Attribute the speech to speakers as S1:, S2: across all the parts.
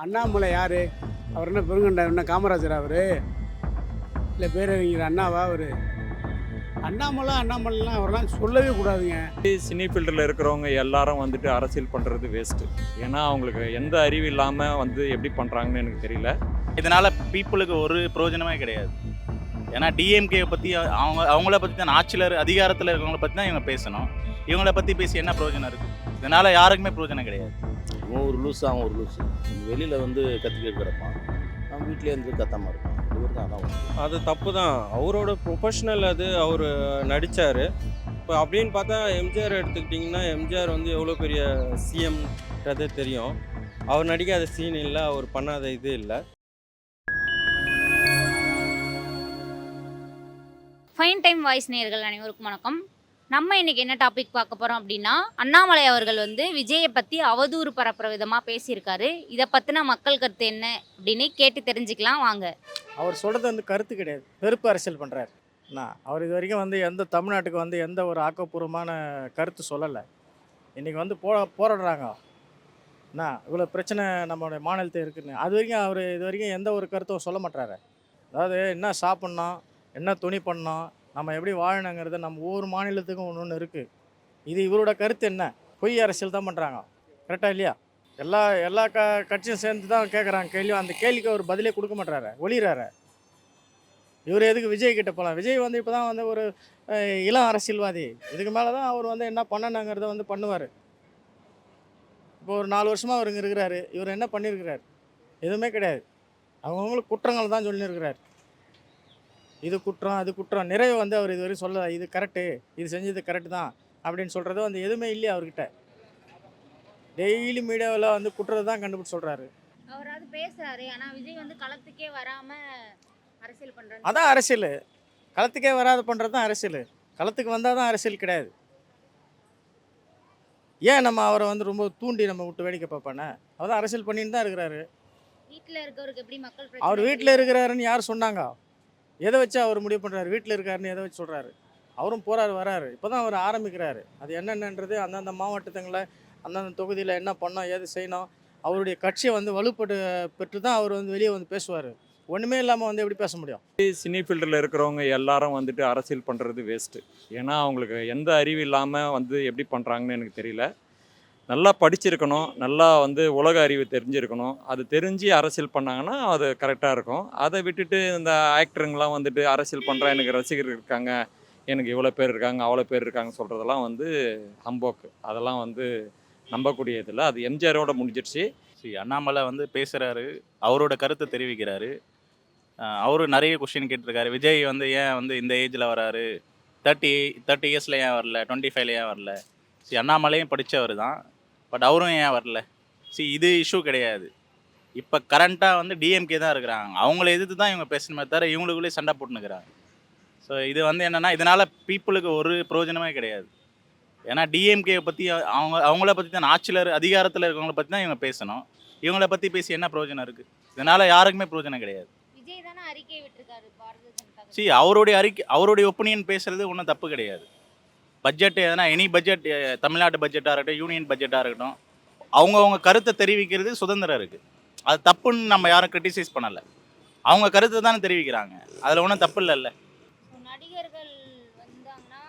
S1: அண்ணாமலை யார்? அவர் என்ன பெருங்கண்ட என்ன காமராஜரா அவர்? இல்லை பேரறிஞர் அண்ணாவா அவர்? அண்ணாமலைலாம் அவரெல்லாம் சொல்லவே கூடாதுங்க.
S2: சினி ஃபீல்டில் இருக்கிறவங்க எல்லாரும் வந்துட்டு அரசியல் பண்ணுறது வேஸ்ட்டு. ஏன்னா அவங்களுக்கு எந்த அறிவு இல்லாமல் வந்து எப்படி பண்ணுறாங்கன்னு எனக்கு தெரியல.
S3: இதனால் பீப்புளுக்கு ஒரு பிரயோஜனமே கிடையாது. ஏன்னா டிஎம்கே பற்றி அவங்கள பற்றி தான் ஆட்சியில் அதிகாரத்தில் இருக்கிறவங்கள பற்றி தான் இவங்க பேசணும். இவங்கள பற்றி பேசி என்ன பிரயோஜனம் இருக்குது? இதனால் யாருக்குமே பிரயோஜனம் கிடையாது.
S4: அவன் ஒரு லூஸ், அவன் ஒரு லூஸ். வெளியில் வந்து கத்திக்கிட்டு கிடப்பான், அவன் வீட்டிலே இருந்து கத்தாமல் இருப்பான். இவர் தான் அதான்
S5: அது தப்பு தான். அவரோட ப்ரொஃபஷனல் அது அவர் நடித்தார். இப்போ அப்படின்னு பார்த்தா எம்ஜிஆர் எடுத்துக்கிட்டிங்கன்னா எம்ஜிஆர் வந்து எவ்வளோ பெரிய சிஎம்ன்றதே தெரியும். அவர் நடிக்காத சீன் இல்லை, அவர் பண்ணாத இது இல்லை.
S6: ஃபைன் டைம் வாய்ஸ் நேயர்கள் அனைவருக்கும் வணக்கம். நம்ம இன்னைக்கு என்ன டாபிக் பார்க்க போகிறோம் அப்படின்னா, அண்ணாமலை அவர்கள் வந்து விஜயை பற்றி அவதூறு பரப்புற விதமாக பேசியிருக்காரு. இதை பற்றின மக்கள் கருத்து என்ன அப்படின்னு கேட்டு தெரிஞ்சுக்கலாம் வாங்க.
S7: அவர் சொல்கிறது வந்து கருத்து கிடையாது, வெறுப்பு அரசியல் பண்ணுறாரு. அவர் இது வரைக்கும் வந்து எந்த தமிழ்நாட்டுக்கு வந்து எந்த ஒரு ஆக்கப்பூர்வமான கருத்து சொல்லலை. இன்றைக்கி வந்து போராடுறாங்க. இவ்வளோ பிரச்சனை நம்மளுடைய மாநிலத்தில் இருக்குன்னு. அது வரைக்கும் அவர் இது வரைக்கும் எந்த ஒரு கருத்தும் சொல்ல மாட்டாரு. அதாவது என்ன சாப்பிட்ணும், என்ன துணி பண்ணணும், நம்ம எப்படி வாழணுங்கிறது நம்ம ஒவ்வொரு மாநிலத்துக்கும் ஒன்று ஒன்று இருக்குது. இது இவரோட கருத்து என்ன? பொய் அரசியல் தான் பண்ணுறாங்க. கரெக்டாக இல்லையா? எல்லா கட்சியும் சேர்ந்து தான் கேட்குறாங்க கேள்வி. அந்த கேள்விக்கு அவர் பதிலே கொடுக்க மாட்டாரு, ஒளிகிறாரு. இவர் எதுக்கு விஜய் கிட்ட போகலாம்? விஜய் வந்து இப்போ தான் வந்து ஒரு இளம் அரசியல்வாதி. இதுக்கு மேலே தான் அவர் வந்து என்ன பண்ணணுங்கிறத வந்து பண்ணுவார். இப்போ ஒரு 4 வருஷமாக அவர் இங்கே இருக்கிறாரு. இவர் என்ன பண்ணியிருக்கிறார்? எதுவுமே கிடையாது. அவங்கவுங்களுக்கு குற்றங்கள் தான் சொல்லியிருக்கிறார். இது குற்றம், அது குற்றம். நிறைய வந்து அவர் இது வரைக்கும் சொல்ல, இது கரெக்டு, இது செஞ்சது கரெக்டு தான் அப்படின்னு சொல்கிறது வந்து எதுவுமே இல்லையா அவர்கிட்ட. டெய்லி மீடியாவில் வந்து குற்றத்தை தான் கண்டுபிடிச்சு சொல்கிறாரு.
S6: அவராவது பேசுறாரு, ஆனால் விஜய் வந்து களத்துக்கே வராமல் அரசியல் பண்ணுறாரு.
S7: அதான் அரசியல். களத்துக்கே வராத பண்ணுறது தான் அரசியல். களத்துக்கு வந்தால் தான் அரசியல் கிடையாது. ஏன் நம்ம அவரை வந்து ரொம்ப தூண்டி நம்ம விட்டு வேடிக்கை பார்ப்பானே? அவர் தான் அரசியல் பண்ணிட்டு தான் இருக்கிறாரு.
S6: வீட்டில் இருக்கவருக்கு எப்படி மக்கள்
S7: அவர் வீட்டில் இருக்கிறாருன்னு யார் சொன்னாங்க? எதை வச்சு அவர் முடிவு பண்ணுறாரு? வீட்டில் இருக்காருன்னு எதை வச்சு சொல்கிறாரு? அவரும் போகிறாரு, வராரு. இப்போ தான் அவர் ஆரம்பிக்கிறாரு. அது என்னென்னன்றது அந்தந்த மாவட்டத்துங்களை அந்தந்த தொகுதியில் என்ன பண்ணோம், ஏது செய்யணும், அவருடைய கட்சியை வந்து வலுப்பட்டு பெற்று தான் அவர் வந்து வெளியே வந்து பேசுவார். ஒன்றுமே இல்லாமல் வந்து எப்படி பேச முடியும்?
S2: சினி ஃபீல்டில் இருக்கிறவங்க எல்லாரும் வந்துட்டு அரசியல் பண்ணுறது வேஸ்ட்டு. ஏன்னா அவங்களுக்கு எந்த அறிவு இல்லாமல் வந்து எப்படி பண்ணுறாங்கன்னு எனக்கு தெரியல. நல்லா படிச்சிருக்கணும், நல்லா வந்து உலக அறிவு தெரிஞ்சிருக்கணும். அது தெரிஞ்சு அரசியல் பண்ணாங்கன்னா அது கரெக்டாக இருக்கும். அதை விட்டுட்டு இந்த ஆக்டருங்கெலாம் வந்துட்டு அரசியல் பண்ணுறா, எனக்கு ரசிகர் இருக்காங்க, எனக்கு இவ்வளோ பேர் இருக்காங்க, அவ்வளோ பேர் இருக்காங்க சொல்கிறதெல்லாம் வந்து அம்போக்கு. அதெல்லாம் வந்து நம்பக்கூடியதில்லை. அது எம்ஜிஆரோட முடிஞ்சிடுச்சு.
S3: அண்ணாமலை வந்து பேசுகிறாரு, அவரோட கருத்தை தெரிவிக்கிறாரு. அவரு நிறைய கொஸ்டின் கேட்டிருக்காரு. விஜய் வந்து ஏன் வந்து இந்த ஏஜில் வராரு, 30 இயர்ஸில் ஏன் வரல, 25ல் ஏன் வரல? அண்ணாமலையும் படித்தவர் தான், பட் அவரும் ஏன் வரல? இது இஷ்யூ கிடையாது. இப்போ கரண்ட்டாக வந்து டிஎம்கே தான் இருக்கிறாங்க. அவங்கள எதிர்த்து தான் இவங்க பேசணுமே தவிர இவங்களுக்குள்ளே சண்டை போட்டுனுக்கிறாங்க. ஸோ இது வந்து என்னென்னா, இதனால் பீப்புளுக்கு ஒரு பிரயோஜனமே கிடையாது. ஏன்னா டிஎம்கே பற்றி அவங்கள பற்றி தான் ஆட்சியில் அதிகாரத்தில் இருக்கிறவங்கள பற்றி தான் இவங்க பேசணும். இவங்கள பற்றி பேசி என்ன பிரயோஜனம் இருக்குது? இதனால் யாருக்குமே பிரயோஜனம் கிடையாது.
S6: விஜய் தானே அறிக்கை விட்டுருக்காரு பாரதிய
S3: ஜனதா. அவருடைய ஒப்பீனியன் பேசுகிறது ஒன்றும் தப்பு கிடையாது. பட்ஜெட் எதனா எனி பட்ஜெட், தமிழ்நாட்டு பட்ஜெட்டாக இருக்கட்டும், யூனியன் பட்ஜெட்டாக இருக்கட்டும், அவங்கவுங்க கருத்தை தெரிவிக்கிறது சுதந்திரம் இருக்குது. அது தப்புன்னு நம்ம யாரும் கிரிட்டிசைஸ் பண்ணலை. அவங்க கருத்தை தானே தெரிவிக்கிறாங்க, அதில் ஒன்றும் தப்பு இல்லைல்ல.
S6: நடிகர்கள் வந்தாங்கன்னா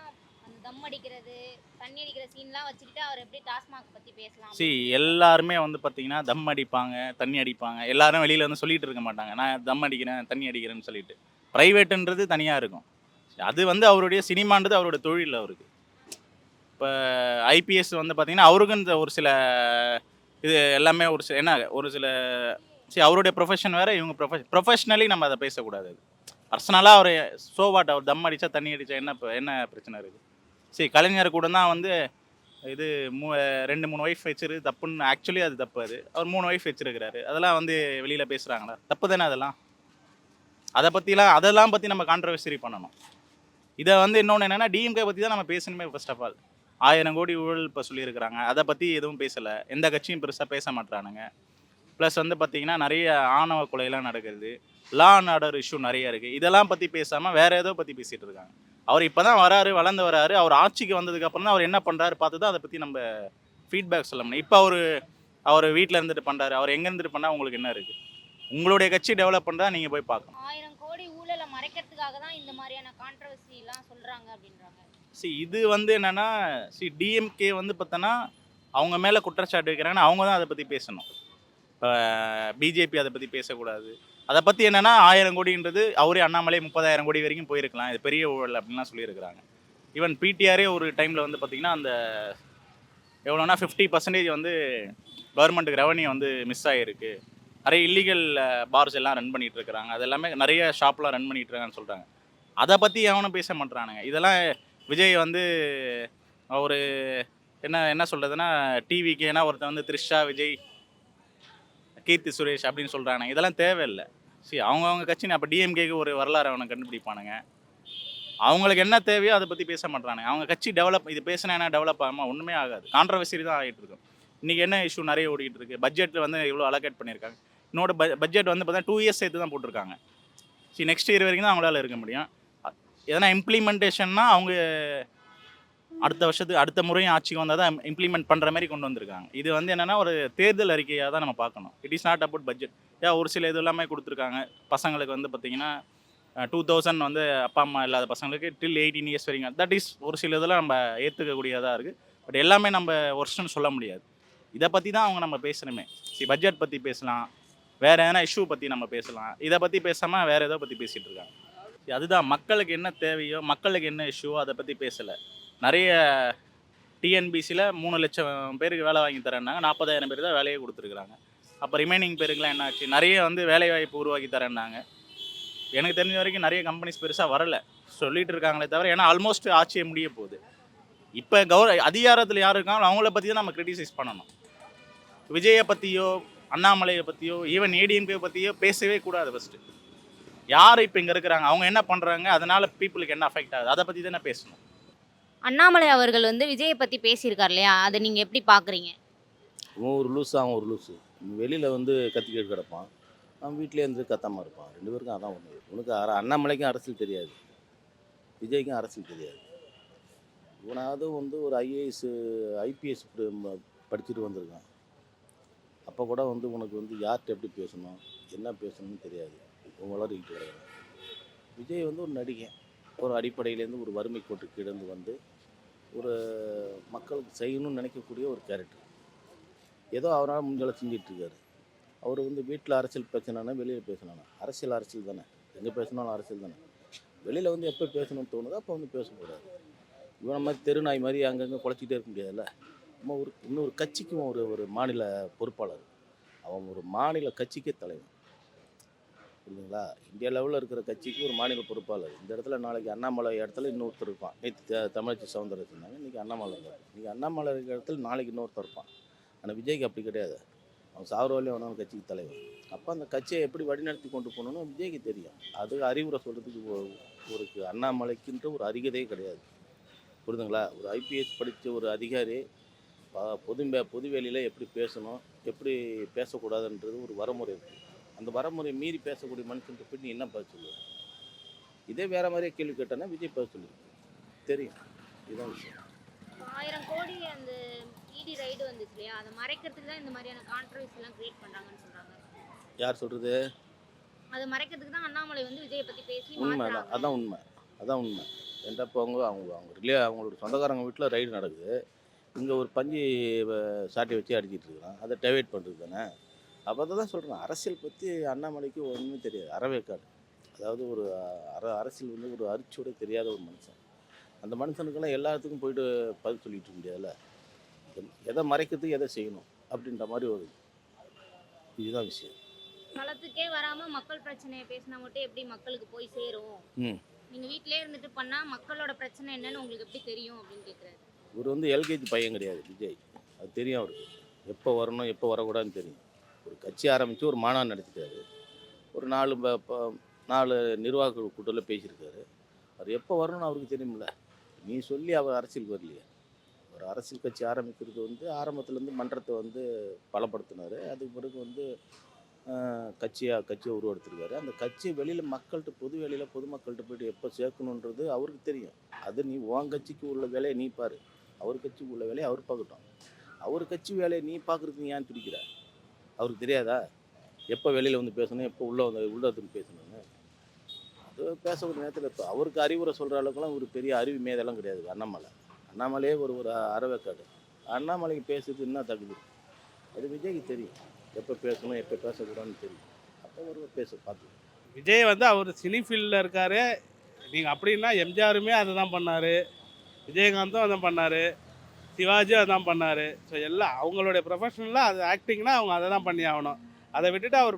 S6: அந்த தம் அடிக்கிறது, தண்ணி அடிக்கிற சீன்லாம் வச்சுக்கிட்டு அவர் எப்படி டாஸ்மாக் பற்றி பேசலாம்?
S3: எல்லாருமே வந்து பார்த்தீங்கன்னா தம் அடிப்பாங்க, தண்ணி அடிப்பாங்க. எல்லாரும் வெளியில் வந்து சொல்லிட்டு இருக்க மாட்டாங்க, நான் தம் அடிக்கிறேன், தண்ணி அடிக்கிறேன்னு சொல்லிட்டு. ப்ரைவேட்டுன்றது தனியாக இருக்கும். அது வந்து அவருடைய சினிமான்றது அவருடைய தொழில். அவருக்கு இப்போ ஐபிஎஸ் வந்து பார்த்திங்கன்னா அவருக்குன்னு ஒரு சில இது எல்லாமே ஒரு சில ஒரு சில அவருடைய ப்ரொஃபஷன் வேறு, இவங்க ப்ரொஃபஷ்னலி நம்ம அதை பேசக்கூடாது. பர்சனலாக அவர் சோவாட், அவர் தம் அடித்தா தண்ணி அடித்தா என்ன பிரச்சனை இருக்குது? கலைஞர் கூட தான் வந்து இது 2-3 ஒய்ஃப் வச்சிருக்கு தப்புன்னு. ஆக்சுவலி அது தப்பு. அவர் 3 ஒய்ஃப் வச்சுருக்கிறாரு. அதெல்லாம் வந்து வெளியில் பேசுகிறாங்களா? தப்பு தானே அதெல்லாம். அதெல்லாம் பற்றி நம்ம கான்ட்ரவர்சரி பண்ணணும். இதை வந்து இன்னொன்று என்னென்னா, டிஎம்கே பற்றி தான் நம்ம பேசணுமே. ஃபர்ஸ்ட் ஆஃப் ஆல் 1000 கோடி ஊழல் இப்போ சொல்லியிருக்கிறாங்க. அதை பற்றி எதுவும் பேசலை. எந்த கட்சியும் பெருசாக பேச மாட்டானுங்க. ப்ளஸ் வந்து பார்த்திங்கன்னா நிறைய ஆணவ கொலையெல்லாம் நடக்குது, லா அண்ட் ஆர்டர் இஷ்யூ நிறைய இருக்குது. இதெல்லாம் பற்றி பேசாமல் வேறு ஏதோ பற்றி பேசிகிட்டு இருக்காங்க. அவர் இப்போ தான் வராரு, வளர்ந்து வராரு. அவர் ஆட்சிக்கு வந்ததுக்கப்புறம் தான் அவர் என்ன பண்ணுறாரு பார்த்து தான் அதை பற்றி நம்ம ஃபீட்பேக் சொல்ல முடியும். இப்போ அவர் அவர் வீட்டில் இருந்துட்டு பண்ணுறாரு, அவர் எங்கே இருந்துட்டு பண்ணால் உங்களுக்கு என்ன இருக்குது? உங்களுடைய கட்சி டெவலப் பண்ணுறா நீங்கள் போய் பார்க்கணும்.
S6: 1000 கோடி ஊழலை மறைக்கிறதுக்காக தான் இந்த மாதிரியான கான்ட்ரவர்சி எல்லாம் சொல்றாங்க அப்படின்றாங்க.
S3: இது வந்து என்னென்னா டிஎம்கே வந்து பார்த்தோன்னா அவங்க மேலே குற்றச்சாட்டு வைக்கிறாங்கன்னா அவங்க தான் அதை பற்றி பேசணும். இப்போ பிஜேபி அதை பற்றி பேசக்கூடாது. அதை பற்றி என்னென்னா 1000 கோடின்றது அவரே அண்ணாமலை 30,000 கோடி வரைக்கும் போயிருக்கலாம், இது பெரிய ஊழல் அப்படின்லாம் சொல்லியிருக்கிறாங்க. ஈவன் பிடிஆரே ஒரு டைமில் வந்து பார்த்திங்கன்னா அந்த எவ்வளோனா 50% வந்து கவர்மெண்ட்டுக்கு ரெவன்யூ வந்து மிஸ் ஆகிருக்கு. நிறைய இல்லீகல் பார்ஸ் எல்லாம் ரன் பண்ணிகிட்டு இருக்கிறாங்க, அது எல்லாமே நிறைய ஷாப்லாம் ரன் பண்ணிகிட்டு இருக்காங்கன்னு சொல்கிறாங்க. அதை பற்றி எவனும் பேச மாட்டானுங்க. இதெல்லாம் விஜய் வந்து ஒரு என்ன சொல்கிறதுன்னா டிவிக்கு ஏன்னா ஒருத்தன் வந்து த்ரிஷா, விஜய், கீர்த்தி சுரேஷ் அப்படின்னு சொல்கிறாங்க. இதெல்லாம் தேவையில்லை. அவங்கவுங்க கட்சின்னு அப்போ டிஎம்கேக்கு ஒரு வரலாறு அவனை கண்டுபிடிப்பானுங்க. அவங்களுக்கு என்ன தேவையோ அதை பற்றி பேச மாட்டானுங்க. அவங்க கட்சி டெவலப் இது பேசினா என்ன டெவலப் ஆகாமல் ஒன்றுமே ஆகாது. கான்ட்ரவர்சி தான் ஆகிட்டு இருக்கும். இன்றைக்கி என்ன இஷ்யூ நிறைய ஓடிட்டு இருக்குது. பட்ஜெட்டில் வந்து எவ்வளோ அலோகேட் பண்ணியிருக்காங்க. இன்னொரு பட்ஜெட் வந்து பார்த்தா 2 இயர்ஸ் சேர்த்து தான் போட்டிருக்காங்க. நெக்ஸ்ட் இயர் வரைக்கும் தான் அவங்களால இருக்க முடியும். எதனா இம்ப்ளிமெண்டேஷன்னா அவங்க அடுத்த முறையும் ஆட்சிக்கு வந்தால் தான் இம்ப்ளிமெண்ட் பண்ணுற மாதிரி கொண்டு வந்திருக்காங்க. இது வந்து என்னென்னா ஒரு தேர்தல் அறிக்கையாக தான் நம்ம பார்க்கணும். It is not about budget. ஒரு சில இது எல்லாமே கொடுத்துருக்காங்க. பசங்களுக்கு வந்து பார்த்திங்கன்னா 2000 வந்து அப்பா அம்மா இல்லாத பசங்களுக்கு டில் 18 இயர்ஸ் வரைக்கும். தட் இஸ் ஒரு சில இதெல்லாம் நம்ம ஏற்றுக்கக்கூடியதாக இருக்குது. பட் எல்லாமே நம்ம ஒர்ஸ்ட்னு சொல்ல முடியாது. இதை பற்றி தான் அவங்க நம்ம பேசணுமே. பட்ஜெட் பற்றி பேசலாம், வேறு எதனா இஷ்யூ பற்றி நம்ம பேசலாம். இதை பற்றி பேசாமல் வேறு எதோ பற்றி பேசிகிட்டு இருக்காங்க. அதுதான் மக்களுக்கு என்ன தேவையோ, மக்களுக்கு என்ன இஷ்யூவோ அதை பற்றி பேசலை. நிறைய டிஎன்பிசியில் 3 லட்சம் பேருக்கு வேலை வாங்கி தரேன்னாங்க, 40,000 பேர் தான் வேலையே கொடுத்துருக்குறாங்க. அப்போ ரிமைனிங் பேருக்குலாம் என்ன ஆச்சு? நிறைய வந்து வேலைவாய்ப்பு உருவாக்கி தரேன்னாங்க. எனக்கு தெரிஞ்ச வரைக்கும் நிறைய கம்பெனிஸ் பெருசாக வரலை சொல்லிட்டு இருக்காங்களே தவிர, ஏன்னா ஆல்மோஸ்ட் ஆட்சியை முடிய போகுது. இப்போ அதிகாரத்தில் யார் இருக்காங்களோ அவங்கள பற்றி தான் நம்ம கிரிட்டிசைஸ் பண்ணணும். விஜயை பற்றியோ அண்ணாமலையை பற்றியோ ஈவன் ஏடிஎம்கே பற்றியோ பேசவே கூடாது. ஃபஸ்ட்டு யார் இப்போ இங்கே இருக்கிறாங்க, அவங்க என்ன பண்ணுறாங்க, அதனால் பீப்புளுக்கு என்ன அஃபெக்ட் ஆகுது, அதை பற்றி தானே பேசணும்.
S6: அண்ணாமலை அவர்கள் வந்து விஜயை பற்றி பேசியிருக்கார் இல்லையா, அதை நீங்கள் எப்படி பார்க்குறீங்க?
S4: அவன் ஒரு லூஸு, அவன் ஒரு லூஸு. வெளியில் வந்து கத்திக்கிட்டு கிடப்பான், அவன் வீட்டிலே இருந்து கத்தாமல் இருப்பான். 2 பேருக்கும் அதான் ஒன்று. உனக்கு அண்ணாமலைக்கும் அரசியல் தெரியாது, விஜய்க்கும் அரசியல் தெரியாது. இவனாவது வந்து ஒரு ஐபிஎஸ் படிச்சுட்டு வந்திருக்கான். அப்போ கூட வந்து உனக்கு வந்து யார்கிட்ட எப்படி பேசணும், என்ன பேசணும்னு தெரியாது. வளர்கிட்டு வருகிறான். விஜய் வந்து ஒரு நடிகை. ஒரு அடிப்படையிலேருந்து ஒரு வறுமை கோட்டு கீழேருந்து வந்து ஒரு மக்களுக்கு செய்யணும்னு நினைக்கக்கூடிய ஒரு கேரக்டர். ஏதோ அவரால் முடிஞ்சளவு செஞ்சிட்ருக்காரு. அவர் வந்து வீட்டில் அரசியல் பிரச்சனைனா வெளியில் பேசணும்னா அரசியல் தானே, எங்கே பேசணும்னு அரசியல் தானே. வெளியில் வந்து எப்போ பேசணும்னு தோணுதோ அப்போ வந்து பேசக்கூடாது. இவனை மாதிரி தெருநாய் மாதிரி அங்கங்கே குலைச்சிக்கிட்டே இருக்க முடியாதுல்ல. நம்ம இன்னொரு கட்சிக்கும் ஒரு மாநில பொறுப்பாளர், அவன் ஒரு மாநில கட்சிக்கே தலைவன். புரியுதுங்களா? இந்தியா லெவலில் இருக்கிற கட்சிக்கு ஒரு மாநில பொறுப்பாளர். இந்த இடத்துல நாளைக்கு அண்ணாமலை இடத்துல இன்னொருத்தர் இருப்பான். நேற்று தமிழச்சி சவுந்தரராஜன் இருந்தாங்க, இன்றைக்கி அண்ணாமலை இருப்பார். இன்றைக்கி அண்ணாமலை இருக்கிற இடத்துல நாளைக்கு இன்னொருத்தர் இருப்பான். ஆனால் விஜய்க்கு அப்படி கிடையாது. அவன் சாவரவாலே அவனாலும் கட்சிக்கு தலைவன். அப்போ அந்த கட்சியை எப்படி வழிநடத்தி கொண்டு போகணுன்னு விஜய்க்கு தெரியும். அது அறிவுரை சொல்கிறதுக்கு ஒரு அண்ணாமலைக்குன்ற ஒரு அறிகதையே கிடையாது. புரியுதுங்களா? ஒரு ஐபிஎஸ் படித்த ஒரு அதிகாரி பொது வேலையில் எப்படி பேசணும், எப்படி பேசக்கூடாதுன்றது ஒரு வரமுறை இருக்குது. அந்த வரமுறை மீறி பேசக்கூடிய மனுஷன்ட்டு போய் நீ என்ன பதில் சொல்லுவேன்? இதே வேறு மாதிரியே கேள்வி கேட்டானா விஜய் பதில் சொல்லியிருக்கேன். தெரியும். இதுதான் விஷயம்.
S6: 1000 கோடி அந்த இடி ரைடு வந்துச்சு இல்லையா, அதை மறைக்கிறதுக்கு தான் இந்த மாதிரியான கான்ட்ரவர்சி எல்லாம் கிரியேட் பண்ணுறாங்கன்னு சொல்கிறாங்க.
S4: யார் சொல்கிறது?
S6: அதை மறைக்கிறதுக்கு தான் அண்ணாமலை வந்து விஜயை பற்றி பேசி
S4: உண்மை தான். அதான் உண்மை. என்றப்போ அவங்களோட சொந்தக்காரங்க வீட்டில் ரைடு நடக்குது. இங்கே ஒரு பஞ்சு சாட்டை வச்சு அடிச்சிட்டு இருக்கிறான். அதை டைவேட் பண்ணுறது தானே. அப்போ தான் சொல்கிறேன், அரசியல் பற்றி அண்ணாமலைக்கு ஒன்றுமே தெரியாது. அறவேக்காடு. அதாவது ஒரு அரசியல் வந்து ஒரு அரிச்சோட தெரியாத ஒரு மனுஷன். அந்த மனுஷனுக்கெல்லாம் எல்லாத்துக்கும் போயிட்டு பதில் சொல்லிட்டு இருக்க முடியாதுல்ல. எதை மறைக்கிறதுக்கு எதை செய்யணும் அப்படின்ற மாதிரி ஒரு இதுதான் விஷயம்.
S6: களத்துக்கே வராமல் மக்கள் பிரச்சனையை பேசினா மட்டும் எப்படி மக்களுக்கு போய் சேரும்? நீங்கள் வீட்டிலே இருந்துட்டு பண்ணால் மக்களோட பிரச்சனை என்னன்னு உங்களுக்கு எப்படி தெரியும் அப்படின்னு கேட்குறாரு.
S4: இவர் வந்து எல்கேஜி பையன் கிடையாது விஜய். அது தெரியும் அவருக்கு. எப்போ வரணும் எப்போ வரக்கூடாதுன்னு தெரியும். ஒரு கட்சி ஆரம்பித்து ஒரு மாநாடு நடத்திட்டாரு. ஒரு 4 நிர்வாக கூட்டத்தில் பேசியிருக்காரு. அவர் எப்போ வரணும்னு அவருக்கு தெரியுமில்ல. நீ சொல்லி அவர் அரசியலுக்கு வரலையே. ஒரு அரசியல் கட்சி ஆரம்பிக்கிறது வந்து ஆரம்பத்துலேருந்து மன்றத்தை வந்து பலப்படுத்தினார். அதுக்கு பிறகு வந்து கட்சியை உருவெடுத்திருக்காரு. அந்த கட்சி வெளியில் மக்கள்கிட்ட பொதுமக்கள்கிட்ட போய்ட்டு எப்போ சேர்க்கணுன்றது அவருக்கு தெரியும். அது நீ உன் கட்சிக்கு உள்ள வேலையை நீ பாரு, அவர் கட்சிக்கு உள்ள வேலையை அவர் பார்க்கட்டும். அவர் கட்சி வேலையை நீ பார்க்குறதுக்கு நீ ஏன் துடிக்கிற? அவருக்கு தெரியாதா எப்போ வெளியில் வந்து பேசணும், எப்போ உள்ளத்துக்கு பேசணும்னு? அது பேசக்கூடிய நேரத்தில் இப்போ அவருக்கு அறிவுரை சொல்கிற அளவுக்குலாம் ஒரு பெரிய அறிவு மேதெல்லாம் கிடையாது அண்ணாமலையே ஒரு அறவேக்காடு. அண்ணாமலைக்கு பேசுறது என்ன தகுதி? அது விஜய்க்கு தெரியும் எப்போ பேசணும் எப்போ பேசக்கூடாதுன்னு தெரியும். அப்போ ஒரு பார்த்து
S8: விஜய் வந்து அவர் சினி ஃபீல்டில் இருக்கார். நீங்கள் அப்படின்னா எம்ஜிஆருமே அதை தான் பண்ணார், விஜயகாந்தும் அதான் பண்ணார், சிவாஜியும் அதான் பண்ணார். ஸோ எல்லாம் அவங்களுடைய ப்ரொஃபஷனலாக அது ஆக்டிங்னா அவங்க அதை தான் பண்ணி ஆகணும். அதை விட்டுட்டு அவர்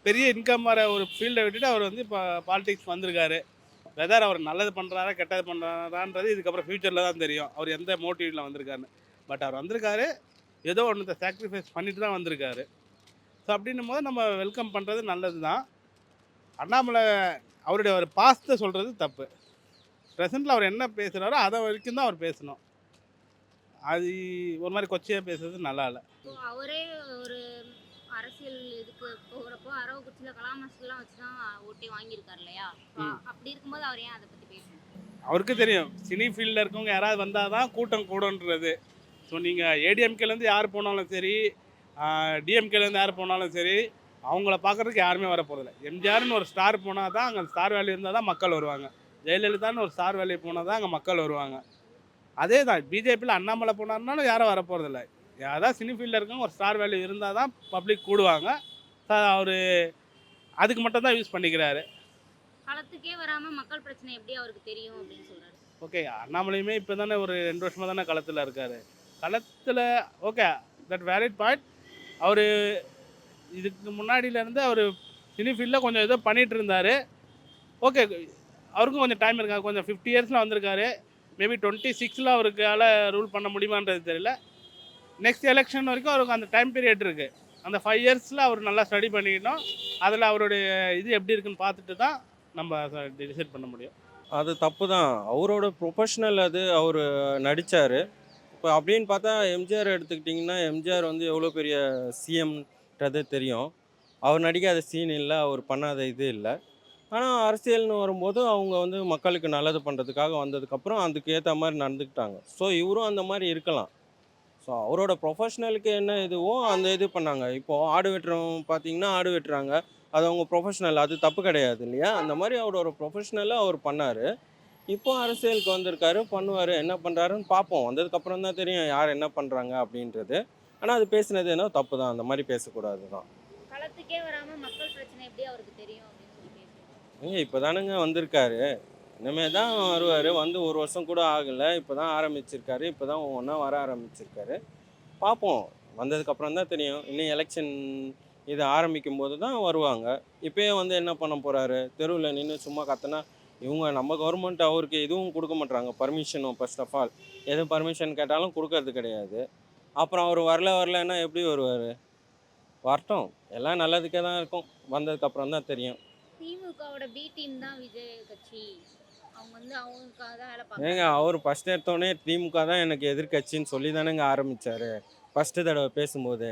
S8: பெரிய இன்கம் வர ஒரு ஃபீல்டை விட்டுட்டு அவர் வந்து இப்போ பாலிடிக்ஸ் வந்திருக்காரு. வெதர் அவர் நல்லது பண்ணுறாரா கெட்டது பண்ணுறாரான்றது இதுக்கப்புறம் ஃப்யூச்சரில் தான் தெரியும் அவர் எந்த மோட்டிவில் வந்திருக்காருன்னு. பட் அவர் வந்திருக்காரு, ஏதோ ஒன்று சாக்ரிஃபைஸ் பண்ணிட்டு தான் வந்திருக்காரு. ஸோ அப்படின்னும் போது நம்ம வெல்கம் பண்ணுறது நல்லது தான். அண்ணாமலை அவருடைய ஒரு பாஸ்ட்டை சொல்கிறது தப்பு. ப்ரெசென்ட்டில் அவர் என்ன பேசுகிறாரோ அதை வரைக்கும் தான் அவர் பேசணும். அது ஒரு மாதிரி கொச்சையாக பேசுறது நல்லா இல்லை.
S6: அவரே ஒரு அரசியல் இதுக்கு போகிறப்போ அரவக்குறிச்சியில் கலாமஸ்லாம் வச்சு தான் ஓட்டி வாங்கியிருக்காரு இல்லையா? அப்படி இருக்கும்போது அவர் ஏன் அதை பற்றி பேசணும்?
S8: அவருக்கு தெரியும் சினி ஃபீல்டில் இருக்கவங்க யாராவது வந்தால் தான் கூட்டம் கூடன்றது. ஸோ நீங்கள் ஏடிஎம்கேலேருந்து யார் போனாலும் சரி, டிஎம்கேலேருந்து யார் போனாலும் சரி, அவங்கள பார்க்குறதுக்கு யாருமே வர போகிறதில்ல. எம்ஜிஆர்னு ஒரு ஸ்டார் போனால் தான் அங்கே ஸ்டார் வேல்யூ இருந்தால் தான் மக்கள் வருவாங்க. ஜெயலலிதான்னு ஒரு ஸ்டார் வேல்யூ போனால் தான் அங்கே மக்கள் வருவாங்க. அதே தான் பிஜேபியில் அண்ணாமலை போனார்னாலும் யாரும் வர போகிறதில்ல. யாராவது சினி ஃபீல்டில் இருக்கவங்க ஒரு ஸ்டார் வேல்யூ இருந்தால் தான் பப்ளிக் கூடுவாங்க. அவர் அதுக்கு மட்டும் தான் யூஸ் பண்ணிக்கிறாரு.
S6: களத்துக்கே வராமல் மக்கள் பிரச்சனை எப்படி அவருக்கு தெரியும் அப்படின்னு சொல்கிறாரு.
S8: ஓகே, அண்ணாமலையுமே இப்போ தானே ஒரு 2 வருஷமாக தானே களத்தில் இருக்கார். களத்தில் ஓகே, தட் வேலிட் பாயிண்ட். அவர் இதுக்கு முன்னாடியிலேருந்து அவர் சினி ஃபீல்டில் கொஞ்சம் ஏதோ பண்ணிகிட்டு இருந்தார். ஓகே, அவருக்கும் கொஞ்சம் டைம் இருக்காது. கொஞ்சம் 50 இயர்ஸில் வந்திருக்காரு. மேபி 26 அவருக்கால ரூல் பண்ண முடியுமான்றது தெரியல. நெக்ஸ்ட் எலெக்ஷன் வரைக்கும் அவருக்கு அந்த டைம் பீரியட் இருக்குது. அந்த 5 இயர்ஸில் அவர் நல்லா ஸ்டடி பண்ணிக்கணும். அதில் அவருடைய இது எப்படி இருக்குன்னு பார்த்துட்டு தான் நம்ம டிசைட் பண்ண முடியும்.
S5: அது தப்பு தான். அவரோட ப்ரொஃபஷ்னல் அது அவர் நடித்தார். இப்போ அப்படின்னு பார்த்தா எம்ஜிஆர் எடுத்துக்கிட்டிங்கன்னா எம்ஜிஆர் வந்து எவ்வளோ பெரிய சிஎம்ன்றது தெரியும். அவர் நடிக்காத சீன் இல்லை, அவர் பண்ணாத இது இல்லை. ஆனால் அரசியல்னு வரும்போது அவங்க வந்து மக்களுக்கு நல்லது பண்ணுறதுக்காக வந்ததுக்கப்புறம் அதுக்கு ஏற்ற மாதிரி நடந்துக்கிட்டாங்க. ஸோ இவரும் அந்த மாதிரி இருக்கலாம். ஸோ அவரோட ப்ரொஃபஷ்னலுக்கு என்ன இதுவோ அந்த இது பண்ணாங்க. இப்போது ஆடு வெட்டுறவங்க பார்த்தீங்கன்னா ஆடு வெட்டுறாங்க, அது அவங்க ப்ரொஃபஷ்னல், அது தப்பு கிடையாது இல்லையா? அந்த மாதிரி அவரோட ப்ரொஃபஷ்னலாக அவர் பண்ணார். இப்போ அரசியலுக்கு வந்திருக்காரு, பண்ணுவார். என்ன பண்ணுறாருன்னு பார்ப்போம். வந்ததுக்கப்புறம் தான் தெரியும் யார் என்ன பண்ணுறாங்க அப்படின்றது. ஆனால் அது பேசுனது என்ன தப்பு தான், அந்த மாதிரி பேசக்கூடாது தான்.
S6: களத்துக்கே வராமல் மக்கள் பிரச்சனை எப்படி அவருக்கு தெரியும் அப்படின்னு சொல்லி பேசுகிறாங்க.
S5: ஏங்க இப்போ தானுங்க வந்திருக்காரு, இனிமேல் தான் வருவார். வந்து 1 வருஷம் கூட ஆகலை, இப்போ தான் ஆரம்பிச்சிருக்காரு. இப்போ தான் ஒவ்வொன்றா வர ஆரம்பிச்சிருக்காரு. பார்ப்போம், வந்ததுக்கப்புறம் தான் தெரியும். இன்னும் எலெக்ஷன் இது ஆரம்பிக்கும் போது தான் வருவாங்க. இப்போயே வந்து என்ன பண்ண போகிறாரு? தெருவில் நின்று சும்மா கத்தினா இவங்க நம்ம கவர்மெண்ட் அவருக்கு எதுவும் கொடுக்க மாட்டாங்க, பர்மிஷனும். ஃபர்ஸ்ட் ஆஃப் ஆல் எதுவும் பர்மிஷன் கேட்டாலும் கொடுக்கறது கிடையாது. அப்புறம் அவர் வரலன்னா எப்படி வருவார்? வரட்டும், எல்லாம் நல்லதுக்கே தான் இருக்கும். வந்ததுக்கப்புறம் தான் தெரியும்.
S6: திமுகவோட பி டீம் தான் விஜய் கட்சி. அவங்க வந்து அவங்களுக்காக தான் வேலை
S5: ஏங்க
S6: பார்க்குறாங்க.
S5: அவர் ஃபஸ்ட் எடுத்தோடனே திமுக தான் எனக்கு எதிர்கட்சின்னு சொல்லி தானேங்க ஆரம்பித்தார் ஃபஸ்ட்டு தடவை பேசும்போது.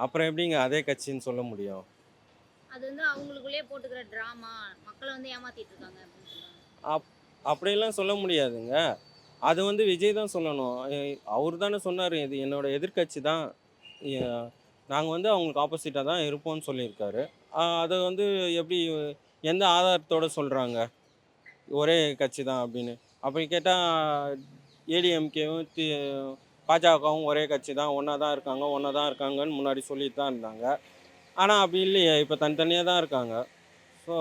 S5: அப்புறம் எப்படிங்க அதே கட்சின்னு சொல்ல முடியும்?
S6: அது வந்து அவங்களுக்குள்ளேயே போட்டுக்கிற ட்ராமா, மக்களை வந்து ஏமாத்திட்டு இருக்காங்க அப்படின்னு சொல்றாங்க.
S5: அப்படிலாம் சொல்ல முடியாதுங்க. அது வந்து விஜய் தான் சொல்லணும். அவர் தானே சொன்னார், இது என்னோட எதிர்கட்சி தான், நாங்கள் வந்து அவங்களுக்கு ஆப்போசிட்டாக தான் இருப்போம்னு சொல்லியிருக்காரு. அதை வந்து எப்படி எந்த ஆதாரத்தோடு சொல்கிறாங்க ஒரே கட்சி தான் அப்படின்னு? அப்படி கேட்டால் ஏடிஎம்கேவும் பாஜகவும் ஒரே கட்சி தான், ஒன்றா தான் இருக்காங்கன்னு முன்னாடி சொல்லிட்டு தான் இருந்தாங்க. ஆனால் அப்படி இல்லையே, இப்போ தனித்தனியாக தான் இருக்காங்க. ஸோ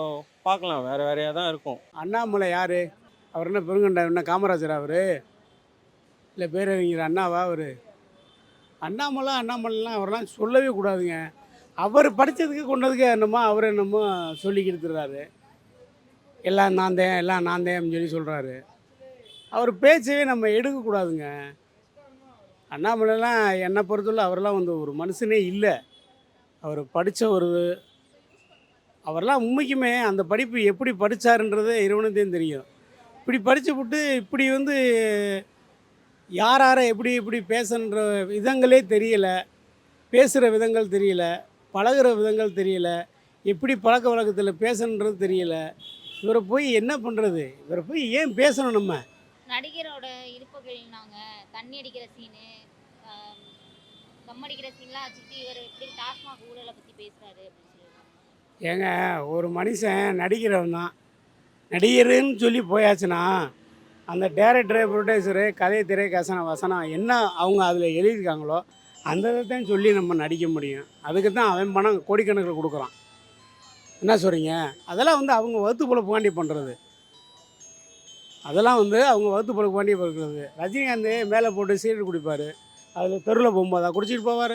S5: பார்க்கலாம், வேறையாக தான் இருக்கும்.
S1: அண்ணாமலை யார்? அவர் என்ன பெருங்கண்டா என்ன காமராஜரா அவர்? இல்லை பேரறிஞர் அண்ணாவா அவர்? அண்ணாமலைலாம் அவரெல்லாம் சொல்லவே கூடாதுங்க. அவர் படித்ததுக்கு கொண்டதுக்கு என்னமோ அவர் என்னமோ சொல்லிக்கிடுத்துறாரு. எல்லாம் நான் தான் சொல்லி சொல்கிறாரு. அவர் பேச்சவே நம்ம எடுக்கக்கூடாதுங்க. அண்ணாமலைலாம் என்னை பொறுத்தவரை அவரெல்லாம் வந்து ஒரு மனுஷனே இல்லை. அவர் படித்த அவரெல்லாம் உண்மைக்குமே அந்த படிப்பு எப்படி படித்தாருன்றது இறைவனுக்கு தெரியும். இப்படி படித்து விட்டு இப்படி வந்து யாரை எப்படி பேசுன்ற விதங்களே தெரியலை, பேசுகிற விதங்கள் தெரியல, பழகுற விதங்கள் தெரியல, எப்படி பழக்க வழக்கத்தில் பேசணுன்றது தெரியல. இவரை போய் என்ன பண்ணுறது? இவரை போய் ஏன் பேசணும்? நம்ம
S6: நடிகரோட இருப்புகள் நாங்கள் தண்ணி அடிக்கிற சீனு, தம் அடிக்கிற சீன்லாம் வச்சுட்டு இவர் எப்படி டாஸ்மாக் ஊழலை பற்றி பேசுகிறாரு அப்படின்னு சொல்லியிருக்காங்க.
S1: ஏங்க ஒரு மனுஷன் நடிக்கிறவன் தான், நடிகருன்னு சொல்லி போயாச்சுன்னா அந்த டேரக்டரு ப்ரொடியூசரு கதை திரை வசனம் என்ன அவங்க அதில் எழுதியிருக்காங்களோ அந்த இதைத்தான் சொல்லி நம்ம நடிக்க முடியும். அதுக்கு தான் அவன் பணம் கோடிக்கணக்கில் கொடுக்குறான். என்ன சொல்கிறீங்க? அதெல்லாம் வந்து அவங்க வகுத்து பொழப்புக்காண்டி பண்ணுறது. அதெல்லாம் வந்து அவங்க வகுத்து பொழப்புக்காண்டி பண்ணுறது. ரஜினிகாந்த் மேலே போட்டு சீரட் குடிப்பார், அதில் தெருவில் போகும்போது குடிச்சிட்டு போவார்.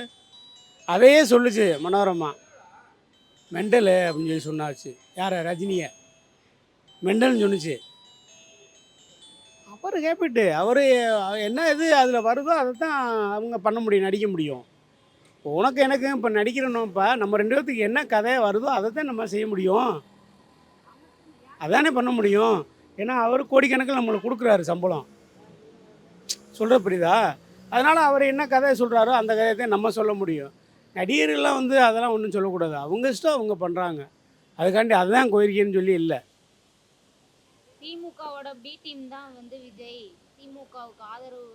S1: அதையே சொல்லுச்சு மனோரமா, மெண்டலு அப்படின்னு சொல்லி சொன்னாச்சு. யாரை? ரஜினியை மெண்டல்னு சொன்னுச்சு. அப்புறம் கேப்பிட்டு அவர் என்ன இது அதில் வருதோ அதை தான் அவங்க பண்ண முடியும், நடிக்க முடியும். இப்போ உனக்கு எனக்கு இப்போ நடிக்கிறோம்ப்பா, நம்ம 2 பேர்த்துக்கு என்ன கதை வருதோ அதை தான் நம்ம செய்ய முடியும், அதானே பண்ண முடியும். ஏன்னா அவர் கோடிக்கணக்கில் நம்மளுக்கு கொடுக்குறாரு சம்பளம். சொல்கிற புரியுதா? அதனால் அவர் என்ன கதையை சொல்கிறாரோ அந்த கதையை தான் நம்ம சொல்ல முடியும். நடிகர்கள்லாம் வந்து அதெல்லாம் ஒன்றும் சொல்லக்கூடாது, அவங்க இஷ்டம், அவங்க பண்ணுறாங்க. அதுக்காண்டி அதுதான் கோரிக்கைன்னு சொல்லி இல்லை.
S6: திமுகவோட பி டீம் தான் வந்து விஜய், திமுகவுக்கு ஆதரவு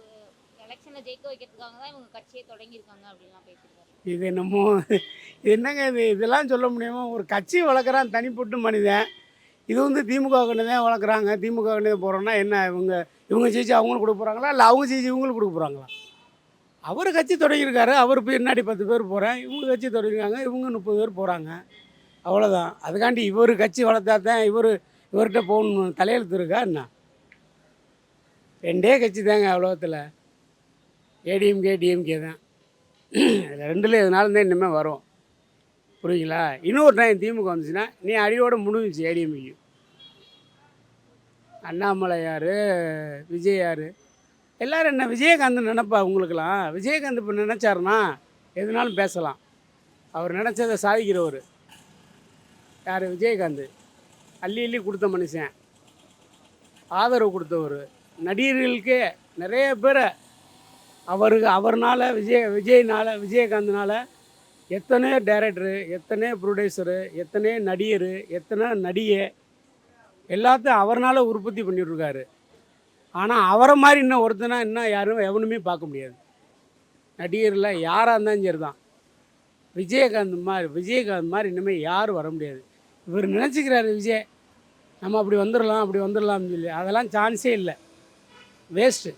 S6: எலெக்ஷனில் ஜெயிக்க வைக்கிறதுக்காக தான் இவங்க கட்சியை தொடங்கியிருக்காங்க அப்படின்லாம் பேசியிருக்காரு.
S1: இது என்னமோ இது என்னங்க இது? இதெல்லாம் சொல்ல முடியுமா? ஒரு கட்சி வளர்க்குறான் தனிப்பட்டு மனிதன். இது வந்து திமுக கண்டு தான் வளர்க்குறாங்க, திமுக கண்டு தான் போகிறோன்னா என்ன? இவங்க ஜெயிச்சு அவங்களுக்கு கொடுக்க போகிறாங்களா, இல்லை அவங்க ஜெயிச்சு இவங்களுக்கு கொடுக்க போகிறாங்களா? அவர் கட்சி தொடங்கியிருக்காரு, அவர் பின்னாடி 10 பேர் போகிறேன், இவங்க கட்சி தொடங்கியிருக்காங்க, இவங்க 30 பேர் போகிறாங்க, அவ்வளோதான். அதுக்காண்டி இவர் கட்சி வளர்த்தா தான் இவர்கிட்ட போகணும் தலையெழுத்து இருக்கா என்ன? 2 கட்சி தாங்க உலகத்தில், ஏடிஎம்கே டிஎம்கே தான். ரெண்டில் எதுனாலும் தான் இனிமேல் வரும், புரியுங்களா? இன்னொரு டைம் திமுக வந்துச்சுன்னா நீ அடியோடு முடிஞ்சிச்சு. ஏடிஎம்கே அண்ணாமலை யார், விஜய் யார், எல்லோரும் என்ன விஜயகாந்த் நினப்பா உங்களுக்கெல்லாம்? விஜயகாந்த் இப்போ நினச்சாருன்னா எதுனாலும் பேசலாம். அவர் நினச்சதை சாதிக்கிறவர் யார்? விஜயகாந்த். அள்ளி அள்ளி கொடுத்த மனுஷன், ஆதரவு கொடுத்தவர். நடிகர்களுக்கே நிறைய பேரை அவர்னால விஜயகாந்த்னால் எத்தனையோ டைரக்டரு, எத்தனையோ ப்ரொடியூசரு, எத்தனையோ நடிகர், எத்தனையோ நடிகை எல்லாத்தையும் அவர்னால உற்பத்தி பண்ணிட்டுருக்காரு. ஆனால் அவரை மாதிரி இன்னும் ஒருத்தனா இன்னும் யாரும் எவனுமே பார்க்க முடியாது. நடிகரில் யாராக இருந்தாலும் சரி தான். விஜயகாந்த் மாதிரி இனிமேல் யாரும் வர முடியாது. இவர் நினச்சிக்கிறாரு விஜய் நம்ம அப்படி வந்துடலாம்னு சொல்லி, அதெல்லாம் சான்ஸே இல்லை, வேஸ்ட்டு.